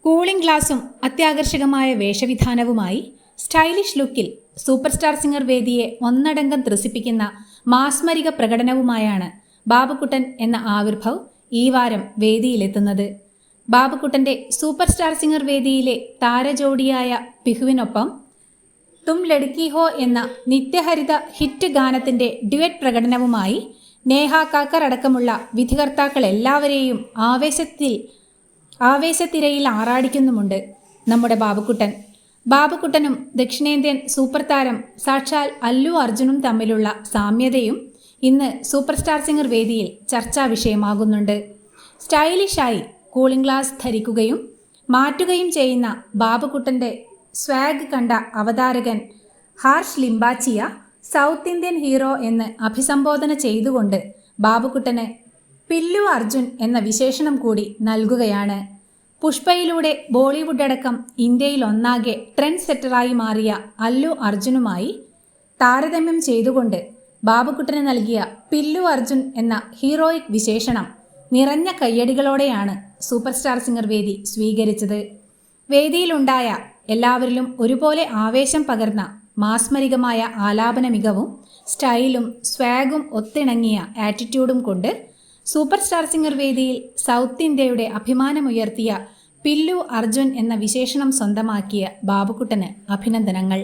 Cooling ഗ്ലാസും അത്യാകർഷകമായ വേഷവിധാനവുമായി stylish ലുക്കിൽ super star singer വേദിയെ ഒന്നടങ്കം ത്രസിപ്പിക്കുന്ന മാസ്മരിക പ്രകടനവുമായാണ് ബാബുക്കുട്ടൻ എന്ന ആവിർഭവ് ഈ വാരം വേദിയിലെത്തുന്നത്. ബാബുക്കുട്ടന്റെ സൂപ്പർ സ്റ്റാർ സിംഗർ വേദിയിലെ താരജോഡിയായ പിഹുവിനൊപ്പം തും ലഡ്കി ഹോ എന്ന നിത്യഹരിത ഹിറ്റ് ഗാനത്തിന്റെ ഡ്യുവറ്റ് പ്രകടനവുമായി നേഹ കാക്കർ അടക്കമുള്ള വിധികർത്താക്കൾ എല്ലാവരെയും ആവേശത്തിരയിൽ ആറാടിക്കുന്നുമുണ്ട് നമ്മുടെ ബാബുക്കുട്ടനും ദക്ഷിണേന്ത്യൻ സൂപ്പർ താരം സാക്ഷാൽ അല്ലു അർജുനും തമ്മിലുള്ള സാമ്യതയും ഇന്ന് സൂപ്പർ സ്റ്റാർ സിംഗർ വേദിയിൽ ചർച്ചാ വിഷയമാകുന്നുണ്ട്. സ്റ്റൈലിഷായി കൂളിംഗ് ഗ്ലാസ് ധരിക്കുകയും മാറ്റുകയും ചെയ്യുന്ന ബാബുക്കുട്ടന്റെ സ്വാഗ് കണ്ട അവതാരകൻ ഹാർഷ് ലിംബാച്ചിയ സൗത്ത് ഇന്ത്യൻ ഹീറോ എന്ന് അഭിസംബോധന ചെയ്തുകൊണ്ട് ബാബുക്കുട്ടന് പില്ലു അർജുൻ എന്ന വിശേഷണം കൂടി നൽകുകയാണ്. പുഷ്പയിലൂടെ ബോളിവുഡ് അടക്കം ഇന്ത്യയിൽ ഒന്നാകെ ട്രെൻഡ് സെറ്ററായി മാറിയ അല്ലു അർജുനുമായി താരതമ്യം ചെയ്തുകൊണ്ട് ബാബുക്കുട്ടന് നൽകിയ പില്ലു അർജുൻ എന്ന ഹീറോയിക് വിശേഷണം നിറഞ്ഞ കയ്യടികളോടെയാണ് സൂപ്പർ സ്റ്റാർ സിംഗർ വേദി സ്വീകരിച്ചത്. വേദിയിലുണ്ടായ എല്ലാവരിലും ഒരുപോലെ ആവേശം പകർന്ന മാസ്മരികമായ ആലാപന മികവും സ്റ്റൈലും സ്വാഗും ഒത്തിണങ്ങിയ ആറ്റിറ്റ്യൂഡും കൊണ്ട് സൂപ്പർ സ്റ്റാർ സിംഗർ വേദിയിൽ സൗത്ത് ഇന്ത്യയുടെ അഭിമാനമുയർത്തിയ പില്ലു അർജുൻ എന്ന വിശേഷണം സ്വന്തമാക്കിയ ബാബുക്കുട്ടന് അഭിനന്ദനങ്ങൾ.